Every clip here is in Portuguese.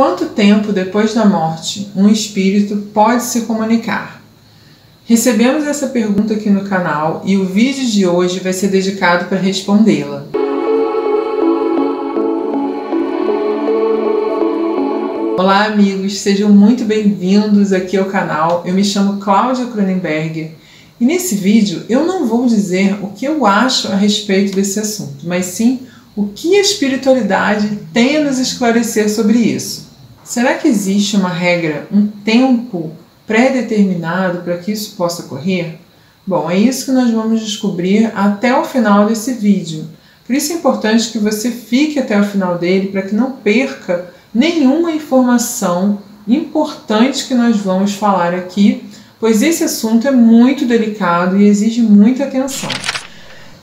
quanto tempo depois da morte um espírito pode se comunicar? Recebemos essa pergunta aqui no canal e o vídeo de hoje vai ser dedicado para respondê-la. Olá amigos, sejam muito bem-vindos aqui ao canal. Eu me chamo Cláudia Cronenberger e nesse vídeo eu não vou dizer o que eu acho a respeito desse assunto, mas sim o que a espiritualidade tem a nos esclarecer sobre isso. Será que existe uma regra, um tempo pré-determinado para que isso possa ocorrer? Bom, é isso que nós vamos descobrir até o final desse vídeo. Por isso é importante que você fique até o final dele para que não perca nenhuma informação importante que nós vamos falar aqui, pois esse assunto é muito delicado e exige muita atenção.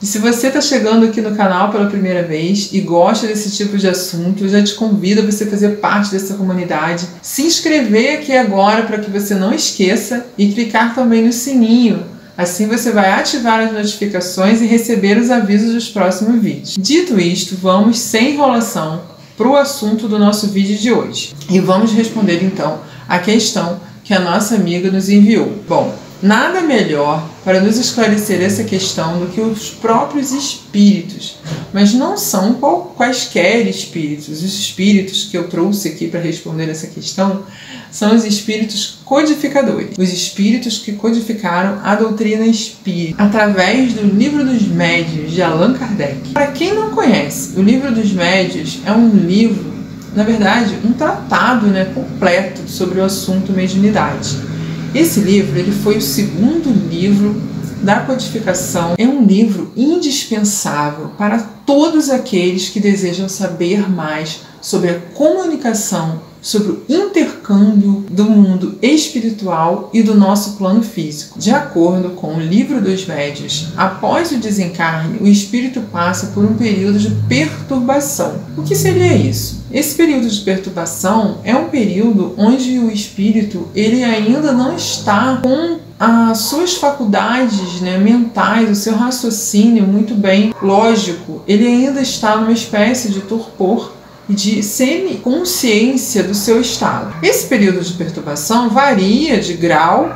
E se você está chegando aqui no canal pela primeira vez e gosta desse tipo de assunto, eu já te convido a você fazer parte dessa comunidade, se inscrever aqui agora para que você não esqueça e clicar também no sininho. Assim você vai ativar as notificações e receber os avisos dos próximos vídeos. Dito isto, vamos sem enrolação para o assunto do nosso vídeo de hoje. E vamos responder então a questão que a nossa amiga nos enviou. Bom, nada melhor para nos esclarecer essa questão do que os próprios espíritos, mas não são quaisquer espíritos. Os espíritos que eu trouxe aqui para responder essa questão são os espíritos codificadores, os espíritos que codificaram a doutrina espírita através do Livro dos Médiuns de Allan Kardec. Para quem não conhece, o Livro dos Médiuns é um livro, na verdade, um tratado completo sobre o assunto mediunidade. Esse livro ele foi o segundo livro da codificação. É um livro indispensável para todos aqueles que desejam saber mais sobre a comunicação, sobre o intercâmbio do mundo espiritual e do nosso plano físico. De acordo com o Livro dos Médiuns, após o desencarne, o espírito passa por um período de perturbação. O que seria isso? Esse período de perturbação é um período onde o espírito ele ainda não está com as suas faculdades mentais, o seu raciocínio muito bem lógico. Ele ainda está numa espécie de torpor e de semi-consciência do seu estado. Esse período de perturbação varia de grau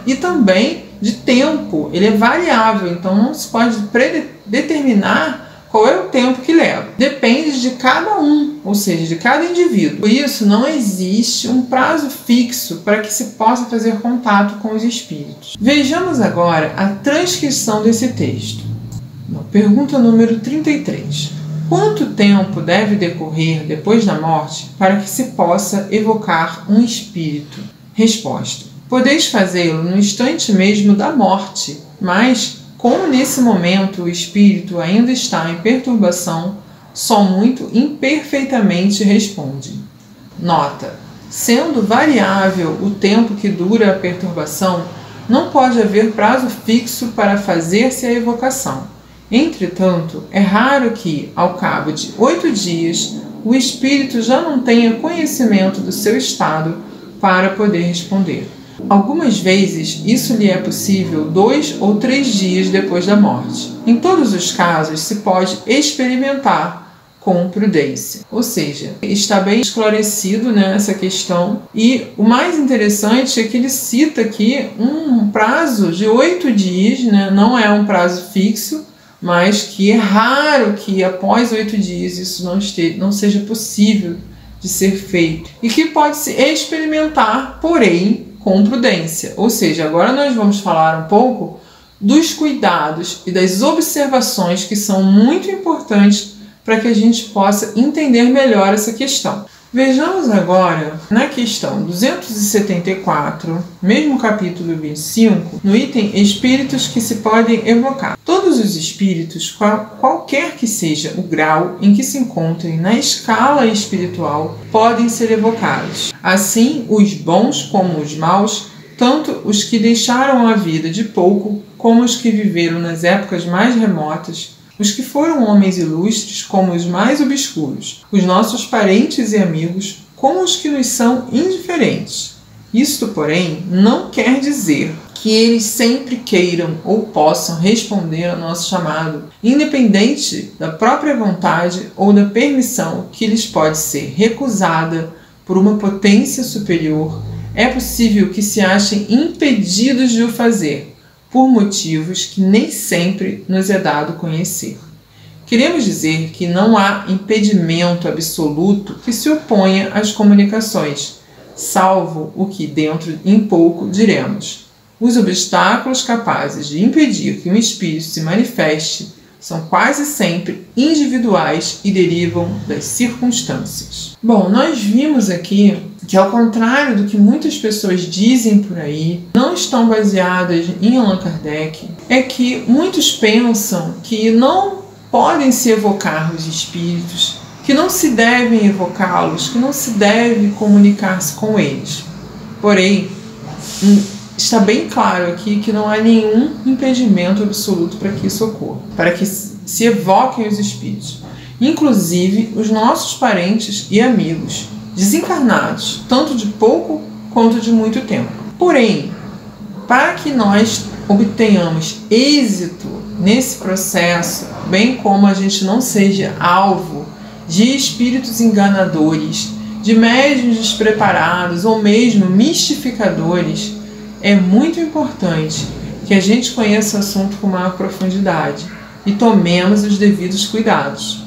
e também de tempo. Ele é variável, então não se pode predeterminar qual é o tempo que leva. Depende de cada um, ou seja, de cada indivíduo. Por isso, não existe um prazo fixo para que se possa fazer contato com os espíritos. Vejamos agora a transcrição desse texto. Pergunta número 33. Quanto tempo deve decorrer depois da morte para que se possa evocar um espírito? Resposta. Podeis fazê-lo no instante mesmo da morte, mas, como nesse momento o espírito ainda está em perturbação, só muito imperfeitamente responde. Nota. Sendo variável o tempo que dura a perturbação, não pode haver prazo fixo para fazer-se a evocação. Entretanto, é raro que, ao cabo de 8 dias, o espírito já não tenha conhecimento do seu estado para poder responder. Algumas vezes, isso lhe é possível 2 ou 3 dias depois da morte. Em todos os casos, se pode experimentar com prudência. Ou seja, está bem esclarecido essa questão. E o mais interessante é que ele cita aqui um prazo de 8 dias, não é um prazo fixo, mas que é raro que após 8 dias isso não seja possível de ser feito e que pode se experimentar, porém com prudência. Ou seja, agora nós vamos falar um pouco dos cuidados e das observações que são muito importantes para que a gente possa entender melhor essa questão. Vejamos agora na questão 274, mesmo capítulo 25, no item Espíritos que se podem evocar. Todos os espíritos, qualquer que seja o grau em que se encontrem na escala espiritual, podem ser evocados. Assim, os bons como os maus, tanto os que deixaram a vida de pouco, como os que viveram nas épocas mais remotas, os que foram homens ilustres como os mais obscuros, os nossos parentes e amigos como os que nos são indiferentes. Isto, porém, não quer dizer que eles sempre queiram ou possam responder ao nosso chamado, independente da própria vontade ou da permissão que lhes pode ser recusada por uma potência superior, é possível que se achem impedidos de o fazer, por motivos que nem sempre nos é dado conhecer. Queremos dizer que não há impedimento absoluto que se oponha às comunicações, salvo o que dentro em pouco diremos. Os obstáculos capazes de impedir que um espírito se manifeste são quase sempre individuais e derivam das circunstâncias. Bom, nós vimos aqui que, ao contrário do que muitas pessoas dizem por aí, não estão baseadas em Allan Kardec, é que muitos pensam que não podem se evocar os espíritos, que não se devem evocá-los, que não se deve comunicar-se com eles. Porém, está bem claro aqui que não há nenhum impedimento absoluto para que isso ocorra, para que se evoquem os espíritos. Inclusive, os nossos parentes e amigos, desencarnados, tanto de pouco quanto de muito tempo. Porém, para que nós obtenhamos êxito nesse processo, bem como a gente não seja alvo de espíritos enganadores, de médiuns despreparados ou mesmo mistificadores, é muito importante que a gente conheça o assunto com maior profundidade e tomemos os devidos cuidados.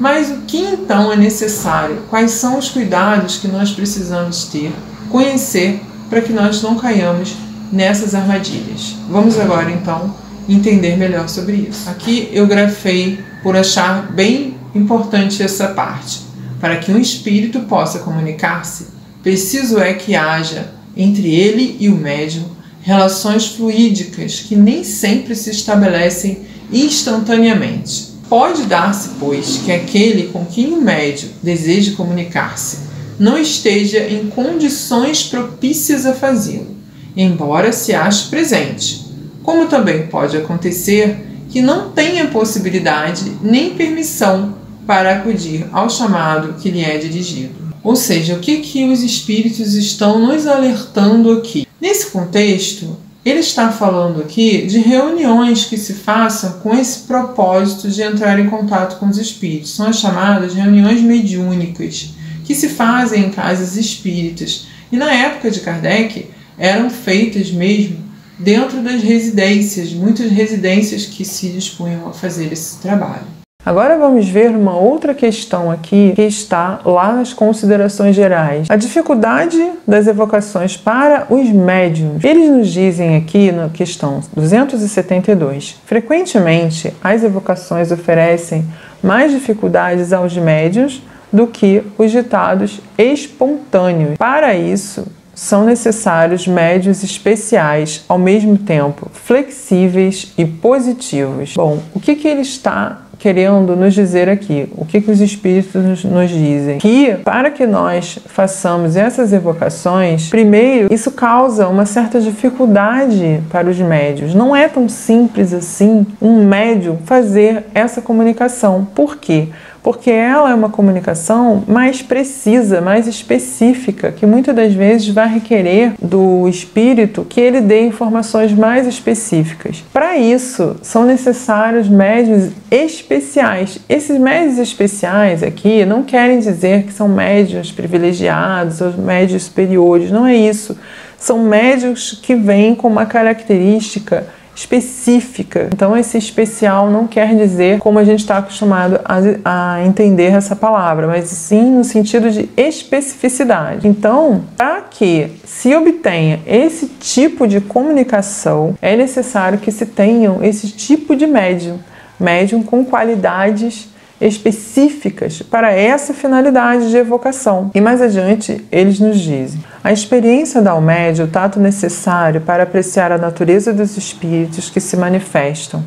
Mas o que então é necessário? Quais são os cuidados que nós precisamos ter, conhecer, para que nós não caiamos nessas armadilhas? Vamos agora então entender melhor sobre isso. Aqui eu grafei por achar bem importante essa parte. Para que um espírito possa comunicar-se, preciso é que haja entre ele e o médium relações fluídicas que nem sempre se estabelecem instantaneamente. Pode dar-se, pois, que aquele com quem o médium deseja comunicar-se não esteja em condições propícias a fazê-lo, embora se ache presente, como também pode acontecer que não tenha possibilidade nem permissão para acudir ao chamado que lhe é dirigido. Ou seja, o que os espíritos estão nos alertando aqui? Nesse contexto, ele está falando aqui de reuniões que se façam com esse propósito de entrar em contato com os espíritos. São as chamadas reuniões mediúnicas, que se fazem em casas espíritas. E na época de Kardec, eram feitas mesmo dentro das residências, muitas residências que se dispunham a fazer esse trabalho. Agora vamos ver uma outra questão aqui que está lá nas considerações gerais. A dificuldade das evocações para os médiuns. Eles nos dizem aqui na questão 272. Frequentemente, as evocações oferecem mais dificuldades aos médiuns do que os ditados espontâneos. Para isso, são necessários médiuns especiais, ao mesmo tempo flexíveis e positivos. Bom, o que ele está querendo nos dizer aqui? O que os espíritos nos dizem? Que para que nós façamos essas evocações, primeiro, isso causa uma certa dificuldade para os médiuns. Não é tão simples assim um médium fazer essa comunicação. Por quê? Porque ela é uma comunicação mais precisa, mais específica, que muitas das vezes vai requerer do espírito que ele dê informações mais específicas. Para isso, são necessários médiuns especiais. Esses médiuns especiais aqui não querem dizer que são médiuns privilegiados ou médiuns superiores, não é isso. São médiuns que vêm com uma característica específica. Então esse especial não quer dizer como a gente está acostumado a entender essa palavra, mas sim no sentido de especificidade. Então, para que se obtenha esse tipo de comunicação, é necessário que se tenham esse tipo de médium com qualidades específicas para essa finalidade de evocação. E mais adiante, eles nos dizem: a experiência dá ao médium o tato necessário para apreciar a natureza dos espíritos que se manifestam,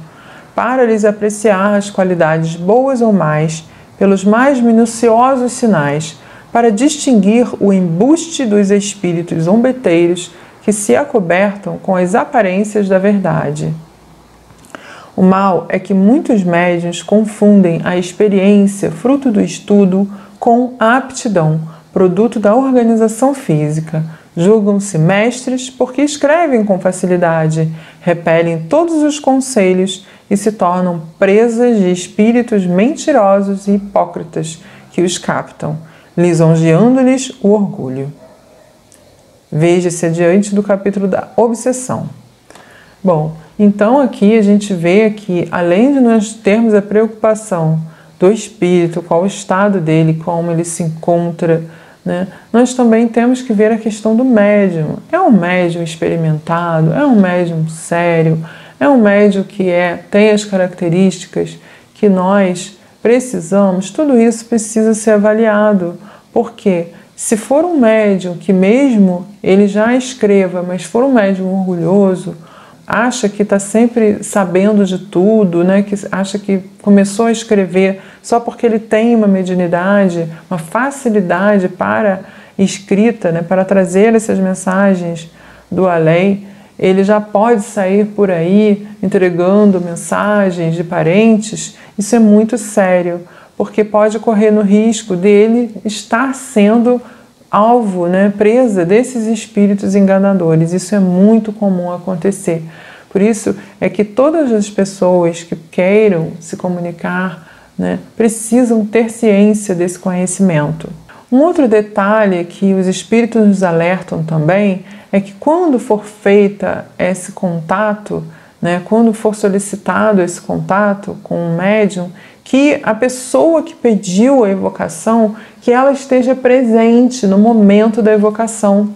para lhes apreciar as qualidades boas ou más pelos mais minuciosos sinais, para distinguir o embuste dos espíritos zombeteiros que se acobertam com as aparências da verdade. O mal é que muitos médiuns confundem a experiência, fruto do estudo, com a aptidão, produto da organização física. Julgam-se mestres porque escrevem com facilidade, repelem todos os conselhos e se tornam presas de espíritos mentirosos e hipócritas que os captam. lisonjeando-lhes o orgulho. Veja-se adiante do capítulo da obsessão. Bom, então aqui a gente vê que, além de nós termos a preocupação do espírito, qual o estado dele, como ele se encontra, né, nós também temos que ver a questão do médium. É um médium experimentado? É um médium sério? É um médium que tem as características que nós precisamos? Tudo isso precisa ser avaliado. Por quê? Se for um médium que mesmo ele já escreva, mas for um médium orgulhoso, acha que está sempre sabendo de tudo, né? Que acha que começou a escrever só porque ele tem uma mediunidade, uma facilidade para escrita, né? Para trazer essas mensagens do além, ele já pode sair por aí entregando mensagens de parentes. Isso é muito sério, porque pode correr no risco dele estar sendo alvo, né, presa desses espíritos enganadores. Isso é muito comum acontecer. Por isso é que todas as pessoas que queiram se comunicar, né, precisam ter ciência desse conhecimento. Um outro detalhe que os espíritos nos alertam também é que quando for feita esse contato, né, quando for solicitado esse contato com um médium, que a pessoa que pediu a evocação, que ela esteja presente no momento da evocação,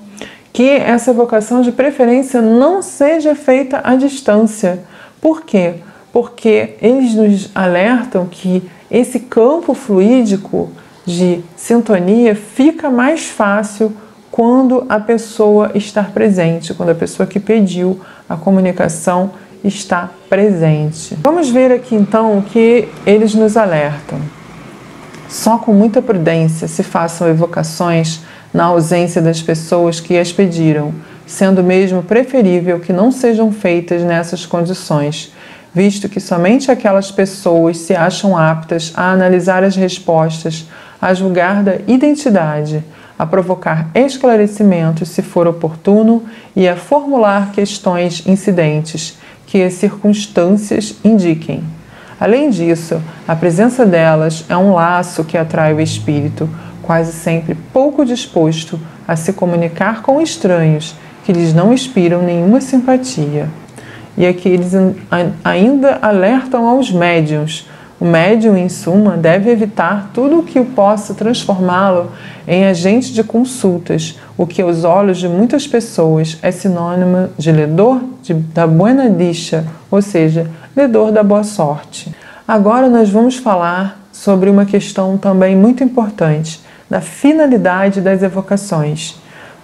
que essa evocação de preferência não seja feita à distância. Por quê? Porque eles nos alertam que esse campo fluídico de sintonia fica mais fácil quando a pessoa está presente, quando a pessoa que pediu a comunicação está presente. Vamos ver aqui então o que eles nos alertam. Só com muita prudência se façam evocações na ausência das pessoas que as pediram, sendo mesmo preferível que não sejam feitas nessas condições, visto que somente aquelas pessoas se acham aptas a analisar as respostas, a julgar da identidade, a provocar esclarecimentos se for oportuno e a formular questões incidentes que as circunstâncias indiquem. Além disso, a presença delas é um laço que atrai o espírito, quase sempre pouco disposto a se comunicar com estranhos que lhes não inspiram nenhuma simpatia. E aqui eles ainda alertam aos médiuns. O médium, em suma, deve evitar tudo o que possa transformá-lo em agente de consultas, o que aos olhos de muitas pessoas é sinônimo de ledor da buena dicha, ou seja, ledor da boa sorte. Agora nós vamos falar sobre uma questão também muito importante, da finalidade das evocações.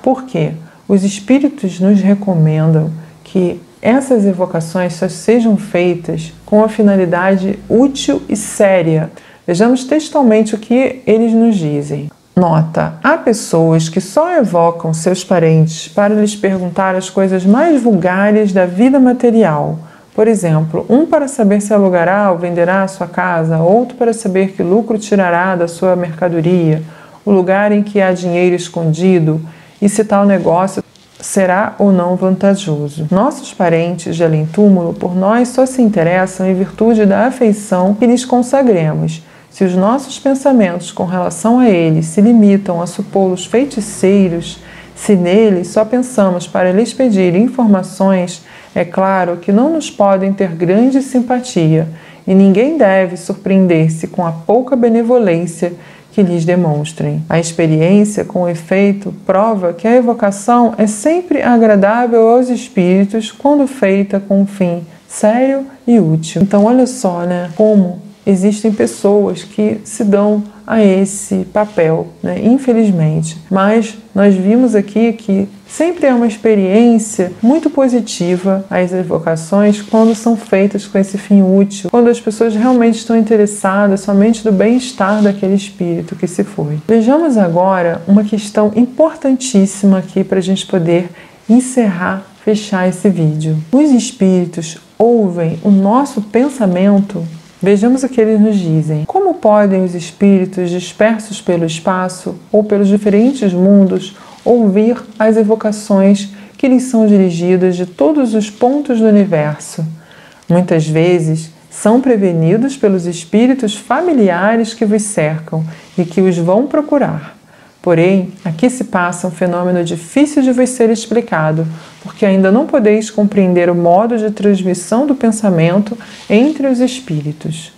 Por quê? Os espíritos nos recomendam que essas evocações só sejam feitas com a finalidade útil e séria. Vejamos textualmente o que eles nos dizem. Nota: há pessoas que só evocam seus parentes para lhes perguntar as coisas mais vulgares da vida material. Por exemplo, um para saber se alugará ou venderá a sua casa, outro para saber que lucro tirará da sua mercadoria, o lugar em que há dinheiro escondido e se tal negócio será ou não vantajoso. Nossos parentes de além-túmulo por nós só se interessam em virtude da afeição que lhes consagremos. Se os nossos pensamentos com relação a eles se limitam a supô-los feiticeiros, se neles só pensamos para lhes pedir informações, é claro que não nos podem ter grande simpatia, e ninguém deve surpreender-se com a pouca benevolência que lhes demonstrem. A experiência, com efeito, prova que a evocação é sempre agradável aos espíritos quando feita com um fim sério e útil. Então, olha só, né, como existem pessoas que se dão a esse papel, né, infelizmente. Mas nós vimos aqui que sempre é uma experiência muito positiva as evocações quando são feitas com esse fim útil, quando as pessoas realmente estão interessadas somente no bem-estar daquele espírito que se foi. Vejamos agora uma questão importantíssima aqui para a gente poder encerrar, fechar esse vídeo. Os espíritos ouvem o nosso pensamento? Vejamos o que eles nos dizem. Como podem os espíritos dispersos pelo espaço ou pelos diferentes mundos ouvir as evocações que lhes são dirigidas de todos os pontos do universo? Muitas vezes são prevenidos pelos espíritos familiares que vos cercam e que os vão procurar. Porém, aqui se passa um fenômeno difícil de vos ser explicado, porque ainda não podeis compreender o modo de transmissão do pensamento entre os espíritos.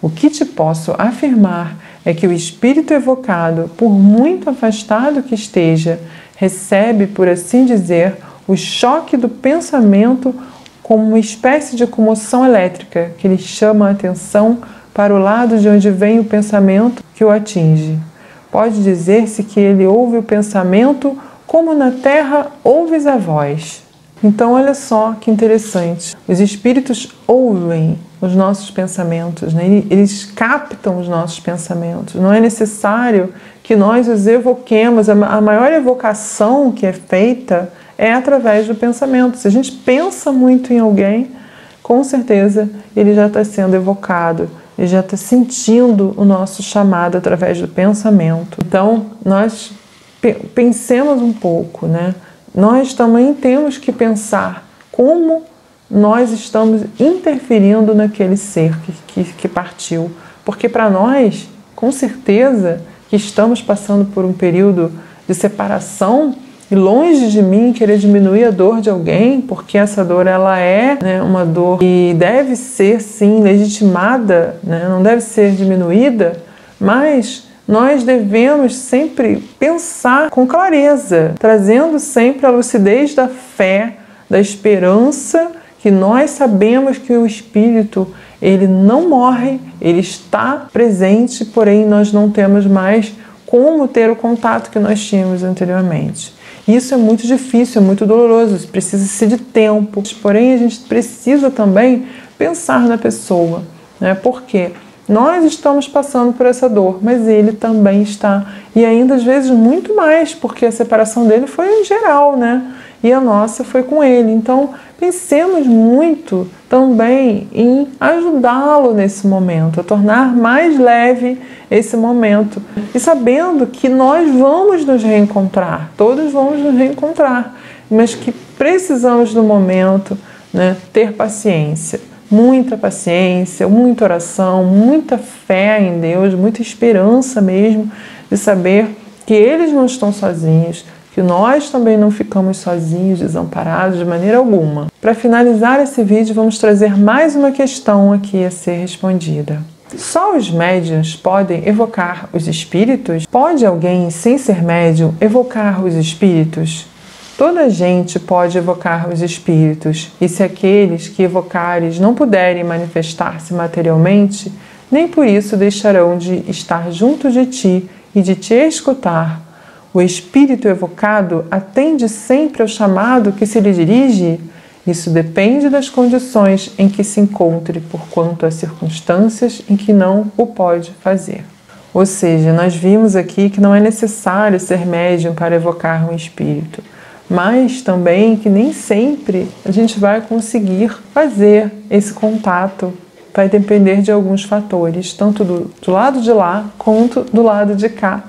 O que te posso afirmar é que o espírito evocado, por muito afastado que esteja, recebe, por assim dizer, o choque do pensamento como uma espécie de comoção elétrica que lhe chama a atenção para o lado de onde vem o pensamento que o atinge. Pode dizer-se que ele ouve o pensamento como na terra ouves a voz. Então, olha só que interessante. Os espíritos ouvem os nossos pensamentos, né? Eles captam os nossos pensamentos. Não é necessário que nós os evoquemos. A maior evocação que é feita é através do pensamento. Se a gente pensa muito em alguém, com certeza ele já está sendo evocado. Ele já está sentindo o nosso chamado através do pensamento. Então, nós pensemos um pouco, né? Nós também temos que pensar como nós estamos interferindo naquele ser que partiu. Porque para nós, com certeza, que estamos passando por um período de separação, e longe de mim querer diminuir a dor de alguém, porque essa dor ela é, né, uma dor que deve ser sim legitimada, né, não deve ser diminuída, mas nós devemos sempre pensar com clareza, trazendo sempre a lucidez da fé, da esperança, que nós sabemos que o Espírito ele não morre, ele está presente, porém nós não temos mais como ter o contato que nós tínhamos anteriormente. Isso é muito difícil, é muito doloroso, precisa-se de tempo. Porém, a gente precisa também pensar na pessoa, né? Porque nós estamos passando por essa dor, mas ele também está. E ainda, às vezes, muito mais, porque a separação dele foi em geral, né? E a nossa foi com ele. Então, pensemos muito também em ajudá-lo nesse momento, a tornar mais leve esse momento. E sabendo que nós vamos nos reencontrar, todos vamos nos reencontrar, mas que precisamos no momento, né, ter paciência, muita oração, muita fé em Deus, muita esperança mesmo de saber que eles não estão sozinhos, que nós também não ficamos sozinhos, desamparados de maneira alguma. Para finalizar esse vídeo, vamos trazer mais uma questão aqui a ser respondida. Só os médiuns podem evocar os espíritos? Pode alguém, sem ser médium, evocar os espíritos? Toda gente pode evocar os espíritos, e se aqueles que evocares não puderem manifestar-se materialmente, nem por isso deixarão de estar junto de ti e de te escutar. O espírito evocado atende sempre ao chamado que se lhe dirige? Isso depende das condições em que se encontre, porquanto há circunstâncias em que não o pode fazer. Ou seja, nós vimos aqui que não é necessário ser médium para evocar um espírito, mas também que nem sempre a gente vai conseguir fazer esse contato. Vai depender de alguns fatores, tanto do lado de lá quanto do lado de cá.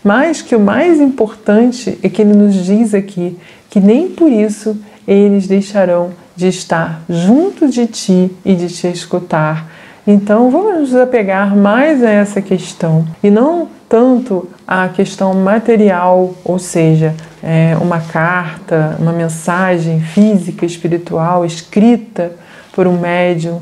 Mas que o mais importante é que ele nos diz aqui que nem por isso eles deixarão de estar junto de ti e de te escutar. Então vamos nos apegar mais a essa questão e não tanto a questão material, ou seja, uma carta, uma mensagem física, espiritual, escrita por um médium.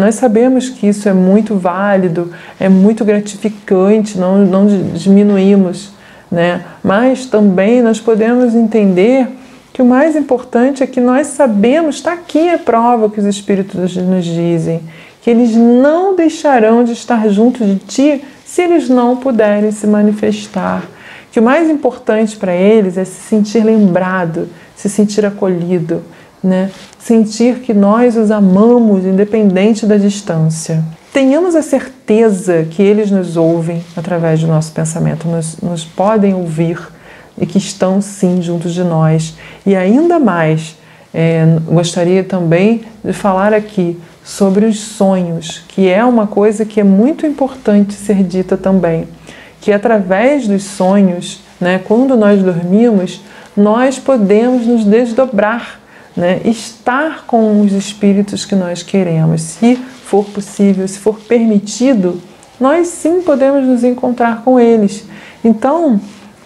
Nós sabemos que isso é muito válido, é muito gratificante, não diminuímos, né? Mas também nós podemos entender que o mais importante é que nós sabemos, está aqui a prova que os Espíritos nos dizem, que eles não deixarão de estar junto de ti se eles não puderem se manifestar. Que o mais importante para eles é se sentir lembrado, se sentir acolhido, né? Sentir que nós os amamos, independente da distância. Tenhamos a certeza que eles nos ouvem através do nosso pensamento, nos podem ouvir e que estão sim juntos de nós. E ainda mais, gostaria também de falar aqui sobre os sonhos, que é uma coisa que é muito importante ser dita também, que através dos sonhos, né, quando nós dormimos, nós podemos nos desdobrar, né, estar com os espíritos que nós queremos. Se for possível, se for permitido, nós sim podemos nos encontrar com eles. Então,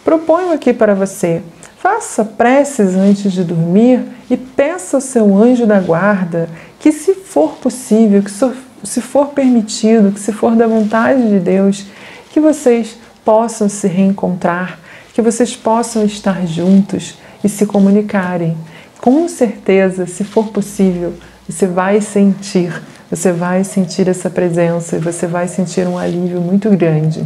proponho aqui para você. Faça preces antes de dormir e peça ao seu anjo da guarda que, se for possível, que se for permitido, que se for da vontade de Deus, que vocês possam se reencontrar, que vocês possam estar juntos e se comunicarem. Com certeza, se for possível, você vai sentir essa presença e você vai sentir um alívio muito grande.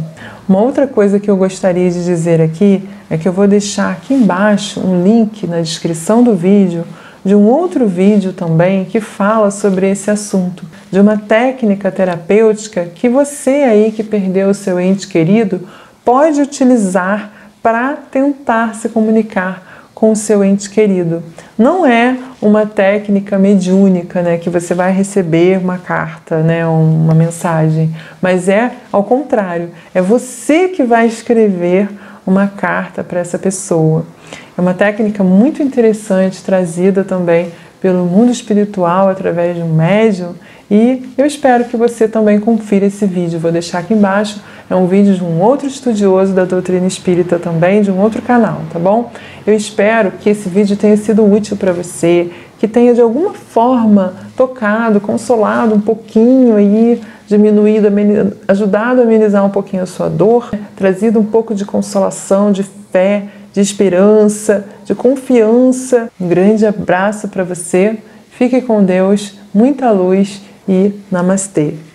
Uma outra coisa que eu gostaria de dizer aqui é que eu vou deixar aqui embaixo um link na descrição do vídeo de um outro vídeo também que fala sobre esse assunto, de uma técnica terapêutica que você aí que perdeu o seu ente querido pode utilizar para tentar se comunicar com o seu ente querido. Não é uma técnica mediúnica, né, que você vai receber uma carta, né, uma mensagem, mas é ao contrário, é você que vai escrever uma carta para essa pessoa. É uma técnica muito interessante, trazida também pelo mundo espiritual através de um médium, e eu espero que você também confira esse vídeo. Vou deixar aqui embaixo, é um vídeo de um outro estudioso da doutrina espírita também, de um outro canal, tá bom? Eu espero que esse vídeo tenha sido útil para você, que tenha de alguma forma tocado, consolado um pouquinho aí, diminuído, ajudado a amenizar um pouquinho a sua dor, trazido um pouco de consolação, de fé, de esperança, de confiança. Um grande abraço para você, fique com Deus, muita luz e namastê!